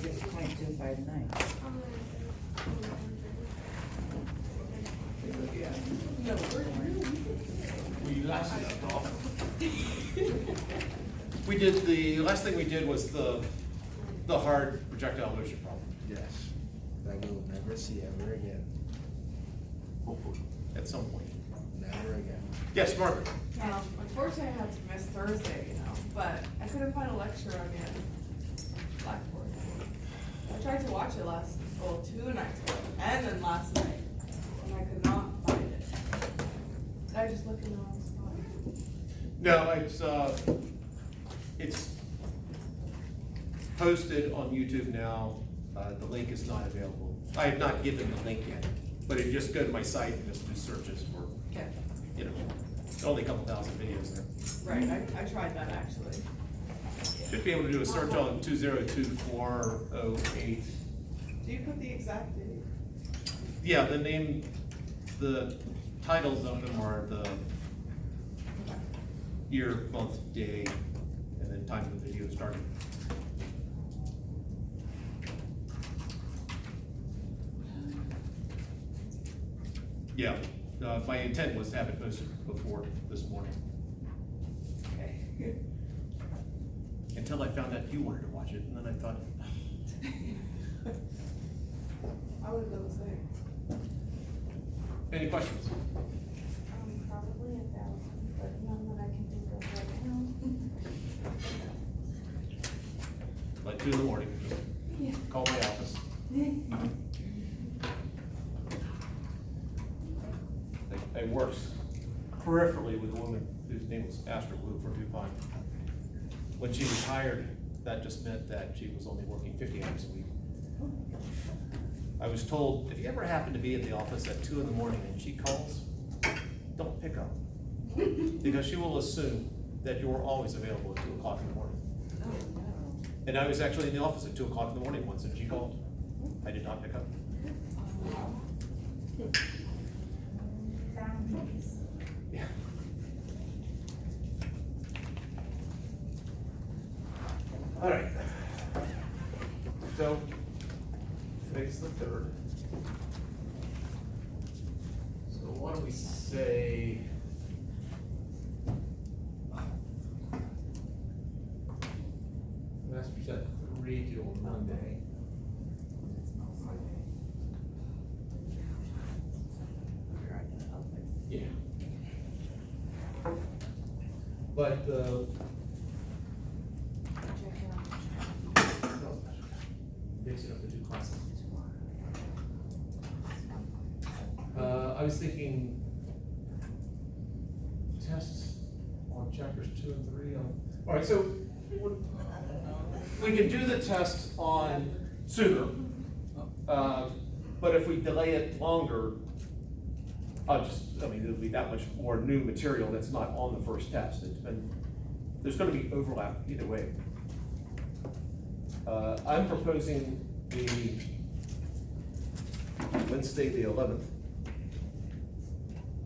6.259. No, We did, the last thing we did was the hard projectile motion problem. Yes, that we will never see ever again. Hopefully, at some point. Never again. Yes, Margaret? unfortunately I had to miss Thursday, but I couldn't find a lecture on your Blackboard. I tried to watch it two nights ago, and then last night, and I could not find it. Did I just look in the wrong spot? No, it's posted on YouTube now. The link is not available. I have not given the link yet, but if you just go to my site and just do searches for, Okay, only a couple thousand videos there. right, I tried that actually. Should be able to do a search on 202408. Do you put the exact date? Yeah, the titles of them are the Okay. year, month, day, and then time of the video started. Yeah, my intent was to have it posted before this morning, Okay. until I found out you wanted to watch it, and then I thought, I would have done the same. any questions? Probably 1,000, but none that I can think of right now. Like 2 in the morning, Yeah. just call my office. I worked peripherally with a woman whose name was Astra Blue for DuPont. When she retired, that just meant that she was only working 50 hours a week. I was told, if you ever happen to be at the office at 2 in the morning and she calls, don't pick up. Because she will assume that you're always available at 2 o'clock in the morning. And I was actually in the office at 2 o'clock in the morning once and she called. I did not pick up. Boundaries. Yeah. All right. So, today's the 3rd. So why don't we say, let's present 3 till Monday. Yeah. But, mixing up the 2 classes. I was thinking tests on chapters 2 and 3 all right, so we can do the test on sooner, but if we delay it longer, it'll be that much more new material that's not on the first test. There's gonna be overlap either way. I'm proposing the Wednesday, the 11th,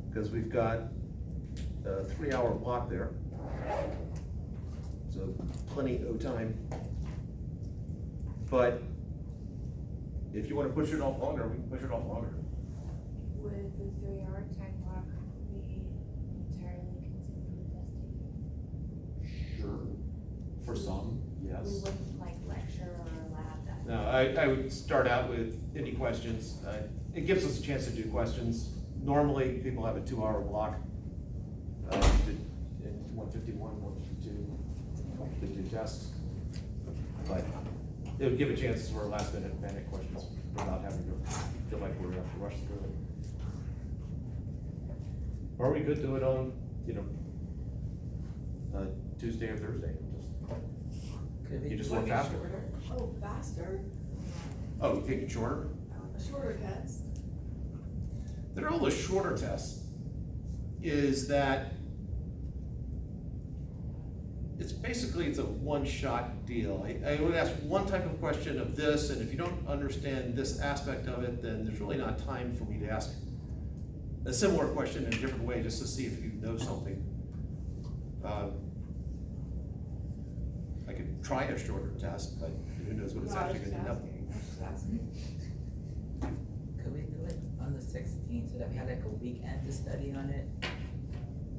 because we've got a 3-hour block there. So plenty of time. But if you wanna push it off longer, we can push it off longer. Would the 3-hour time block be entirely consumed with testing? Sure. For some, yes. We wouldn't like lecture or lab that? No, I would start out with any questions. It gives us a chance to do questions. Normally, people have a 2-hour block. In 151, 152, to do tests. But it would give a chance for last minute panic questions without having to feel like we're gonna have to rush through it. Or we could do it on, Tuesday or Thursday. You just work faster. Oh, faster? Oh, you think it's shorter? A shorter test? The role of shorter tests is that it's a one-shot deal. I would ask one type of question of this, and if you don't understand this aspect of it, then there's really not time for me to ask a similar question in a different way, just to see if you know something. I could try a shorter test, but who knows what it's No, I was actually just gonna end up. asking. I was just asking. Could we do it on the 16th so that we had like a weekend to study on it?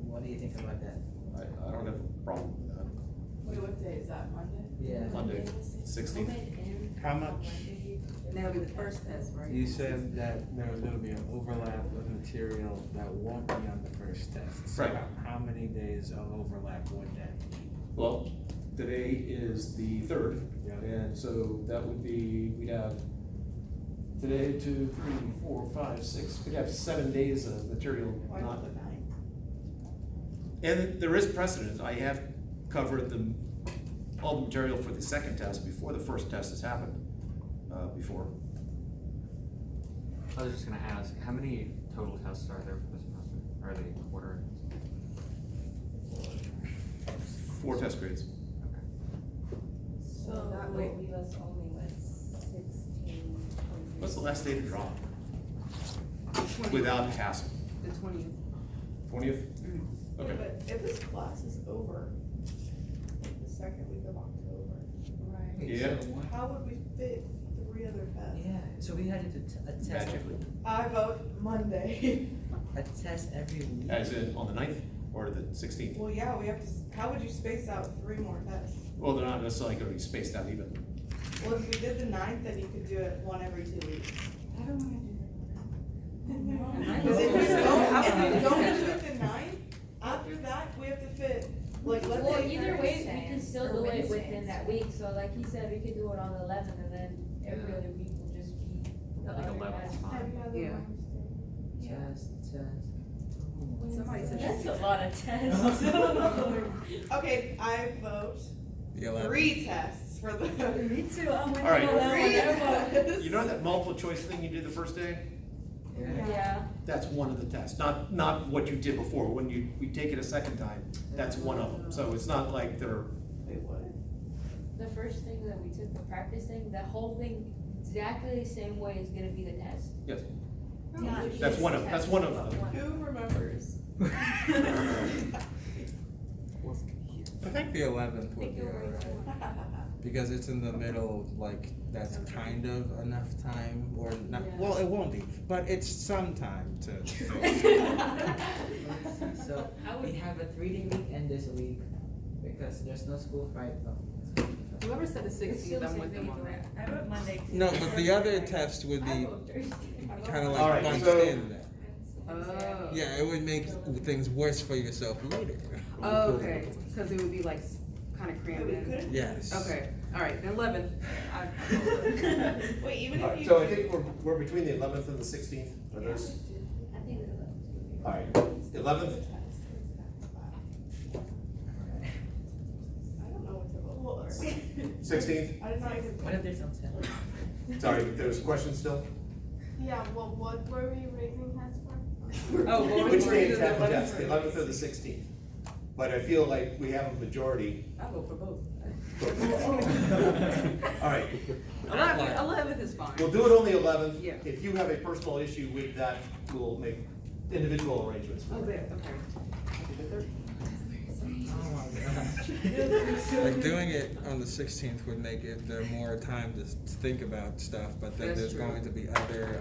What do you think about that? I don't have a problem with that. Wait, what day is that, Monday? Yeah. Monday, 16th. How much? And that'll be the first test, right? You said that there was gonna be an overlap of material that won't be on the first test. So Right. how many days of overlap would that be? Well, today is the 3rd, Yeah. and so that would be, we'd have today, 2, 3, 4, 5, 6, we'd have 7 days of material Why not. not the 9th? And there is precedent, I have covered all the material for the second test before the first test has happened, before. I was just gonna ask, how many total tests are there for this semester? Are they quarter? 4 test grades. Okay. So that would leave us only with 16. What's the last day to drop? Without passing? The 20th. 20th? Yeah, Okay. but if this class is over, the second week of October, Right. Wait, Yeah. so what? how would we fit 3 other tests? Yeah, so we had to do a test, Magically. I vote Monday. a test every week. As in on the 9th or the 16th? Well, yeah, we have to, how would you space out 3 more tests? Well, they're not necessarily gonna be spaced out evenly. Well, if we did the 9th, then you could do it 1 every 2 weeks. I don't wanna do that. Because if we No. don't do it the 9th, after that, we have to fit, like, let's Well, say. either way, we can still Or do it Wednesdays. within that week, so like he said, we could do it on the 11th, and then every other week will just be the I think other 11th is test. fine. Every other Yeah. Wednesday. Test. Somebody said That's that. a lot of tests. Okay, I vote The 11th. 3 tests for the. Me too, I'm with you All right. on that one, 3 everyone. tests. You know that multiple choice thing you did the first day? Yeah. Yeah, That's one of the tests, not what you did before. When we take it a second time, that's one of them. So it's not like they're, Wait, what? the first thing that we took for practicing, the whole thing exactly the same way is gonna be the test. yes, Not that's this one of, that's test, one of but them. one. Who remembers? I think the 11th would Think be you're alright. right. Because it's in the middle, like, that's kind of enough time, or not, Yeah. well, it won't be, but it's some time to fix. So we have a 3-day weekend this week because there's no school Friday. Whoever said the It's still 16th, the I'm same with them thing on either way. that. I vote Monday. No, but the other test would I be vote Thursday. kinda All like right, bunched so- in there. Oh. Yeah, it would make things worse for yourself later. Oh, okay, cause it would be like kinda Wait, crammed we in. couldn't? Yes. Okay, alright, then 11th. Wait, even All if right, you. so I think we're between the 11th and the 16th. Are those? I think it's 11th. All right, 11th. I don't know what to vote for. 16th? I did not even. What if there's some test? Sorry, there's questions still? Yeah, well, what were we raising hands for? Oh, well, Which we're day either is that the the test, 11th the or 11th or the 16th? But I feel like we have a majority. I vote for both. All right, 11th is fine. we'll do it on the 11th. Yeah. If you have a personal issue with that, we'll make individual arrangements. Oh, there, okay. Oh my gosh. Like doing it on the 16th would make it there more time to think about stuff, but then That's there's true. going to be other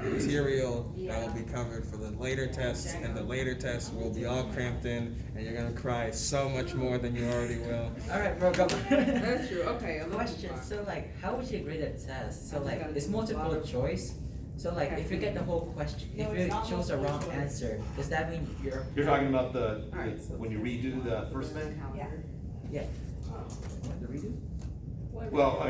material that will be covered for the later tests, and the later tests will be all cramped in, and you're gonna cry so much more than you already will. Alright, bro, come on. That's true, okay. 11th is Question, fine. so like, how would you grade a test? So I like, think it's I'm- multiple choice, so like, if you get the whole question, No, if it's you not chose a multiple wrong choice. answer, does that mean you're? You're talking about Alright, so when you redo the first thing? calendar. Yeah. Oh. The redo? Well,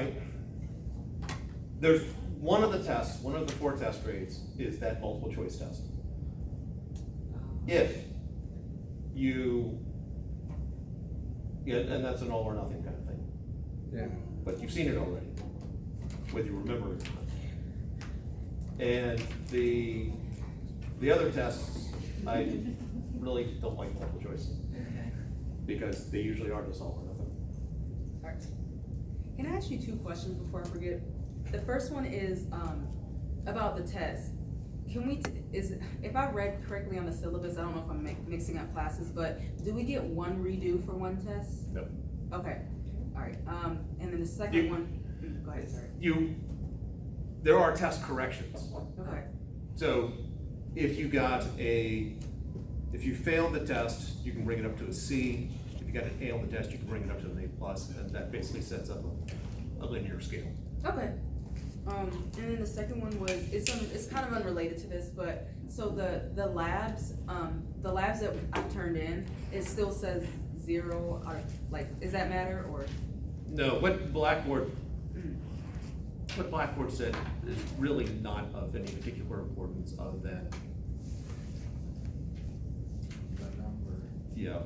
there's one of the tests, one of the 4 test grades is that multiple choice test. If you, yeah, and that's an all or nothing kind of thing, Yeah. but you've seen it already, whether you remember it or not. And the other tests, I really don't like multiple choice, Okay. because they usually are just all or nothing. Can I ask you 2 questions before I forget? The first one is, about the test. Can we, if I read correctly on the syllabus, I don't know if I'm mixing up classes, but do we get 1 redo for 1 test? No. Okay, alright. Alright, and then the second You- one, go ahead, sorry. There are test corrections. Okay, So if you failed the test, you can bring it up to a C. If you got an A on the test, you can bring it up to an A+, and that basically sets up a linear scale. okay. And then the second one was, it's kind of unrelated to this, but, so the labs that I've turned in, it still says 0, or, like, does that matter, or? No, what Blackboard said is really not of any particular importance other than, yeah,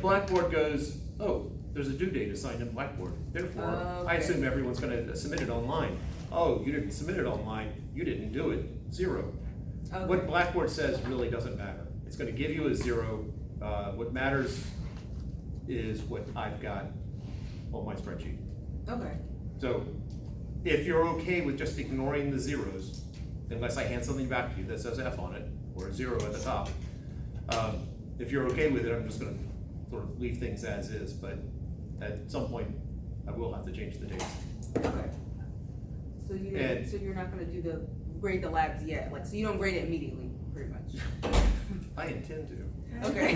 Blackboard goes, oh, there's a due date assigned in Blackboard, therefore, I Okay. assume everyone's gonna submit it online. Oh, you didn't submit it online, you didn't do it, 0. What Okay, Blackboard says really doesn't matter. It's gonna give you a 0. What matters is what I've got on my spreadsheet. okay, So, if you're okay with just ignoring the zeros, unless I hand something back to you that says F on it, or a 0 at the top, if you're okay with it, I'm just gonna sort of leave things as is, but at some point, I will have to change the dates. okay. So you didn't, And- so you're not gonna grade the labs yet, like, so you don't grade it immediately, pretty much? I intend to. Okay.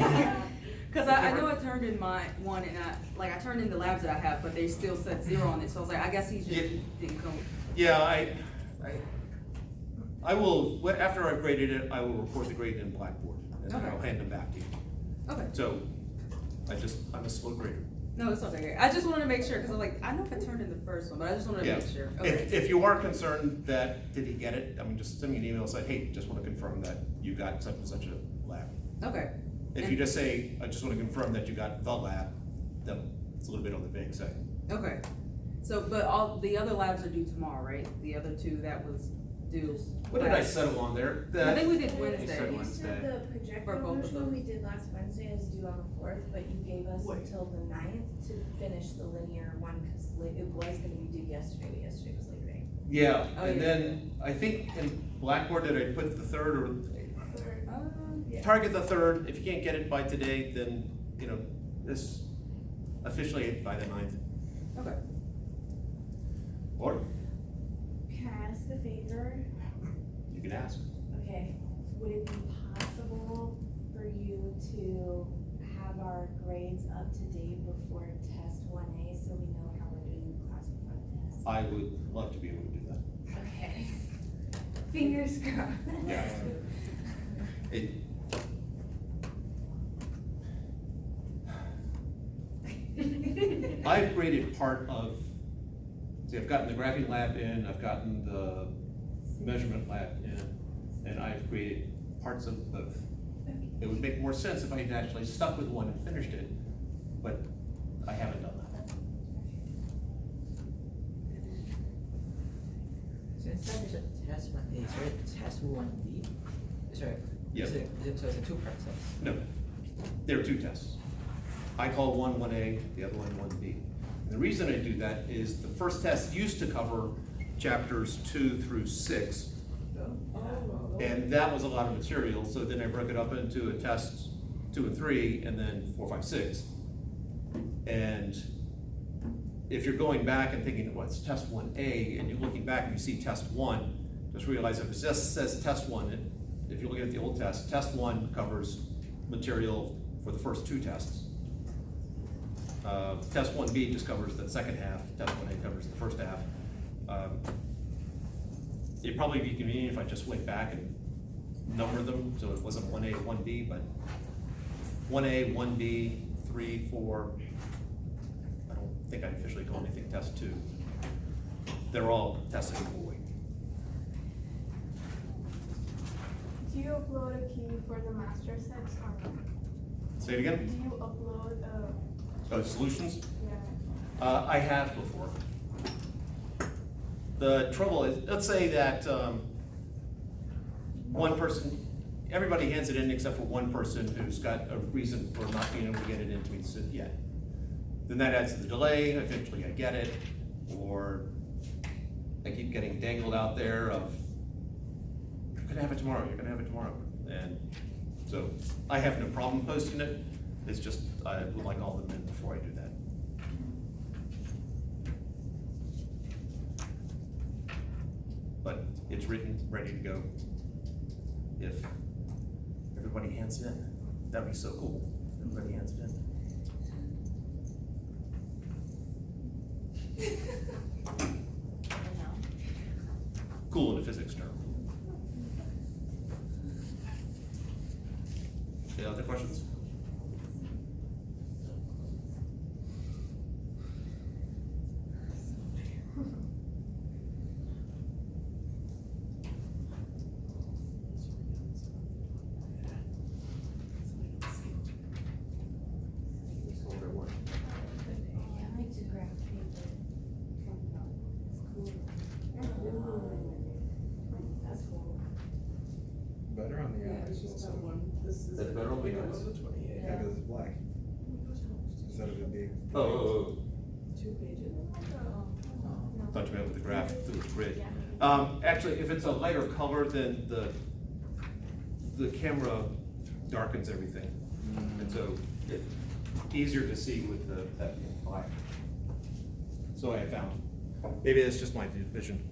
Cause I know I turned in my one and I turned in the labs that I have, but they still said 0 on it, so I was like, I guess he's just didn't come. Yeah, I will, after I've graded it, I will report the grade in Blackboard, and then I'll Okay. hand them back to you. Okay, So, I'm a slow grader. no, it's okay, I just wanted to make sure, cause I'm like, I know if I turned in the first one, but I just wanted to Yeah. make sure, If, okay, if you are concerned that, did he get it, I mean, just send me an email, say, hey, just wanna confirm that you got such and such a lab. okay, If you just say, I just wanna confirm that you got the lab, then it's a little bit on the vague side. okay. So, but all, the other labs are due tomorrow, right? The other 2 that was due. What did I last- settle on there? I think we did You Wednesday. said You said the For projector both of motion those. we did last Wednesday is due on the 4th, but you gave us Wait. until the 9th to finish the linear one, cause it was gonna be due yesterday, but yesterday was Labor Day. Yeah, Oh, and yeah. then, I think in Blackboard, did I put the 3rd or, Yeah. target the 3rd, if you can't get it by today, then, this officially by the 9th. Okay. Or, Can I ask a favor? you can ask. Okay, would it be possible for you to have our grades up to date before test 1A so we know how we're doing in class before the test? I would love to be able to do that. Okay. Fingers crossed. Yeah. It, I've graded part of, see, I've gotten the graphing lab in, I've gotten the measurement lab in, and I've graded parts of both. It would make more sense if I had actually stuck with one and finished it, but I haven't done that. So instead of just test 1A, is there test 1B? Sorry. Yes. So it's a 2-part test. No, there are 2 tests. I call one 1A, the other one 1B. And the reason I do that is the first test used to cover chapters 2 through 6, and that was a lot of material, so then I broke it up into a test 2 and 3, and then 4, 5, 6. And if you're going back and thinking, well, it's test 1A, and you're looking back and you see test 1, just realize if it just says test 1, if you're looking at the old test 1 covers material for the first 2 tests. Test 1B just covers the second half, test 1A covers the first half. It'd probably be convenient if I just went back and numbered them, so it wasn't 1A, 1B, but 1A, 1B, 3, 4, I don't think I officially call anything test 2. They're all tested equal weight. Do you upload a key for the master sets or not? Say it again? Do you upload Solutions? yeah? I have before. The trouble is, let's say that one person, everybody hands it in except for one person who's got a reason for not being able to get it into me yet. Then that adds to the delay, eventually I get it, or I keep getting dangled out there of, you're gonna have it tomorrow, you're gonna have it tomorrow. And so I have no problem posting it. It's just, I would like all the men before I do that. But it's written, ready to go. If everybody hands it in, that'd be so cool. Everybody hands it in. Cool in a physics term. Any other questions? Yeah, I like to graph paper. It's cool. That's cool. Better on the eyes also. This is. That's better on the eyes. Yeah, because it's black. Instead of it being. Oh. 2 pages. Thought you meant with the graph, through the grid. Actually, if it's a lighter color, then the camera darkens everything. And so it's easier to see with that being black. So I found, maybe it's just my vision.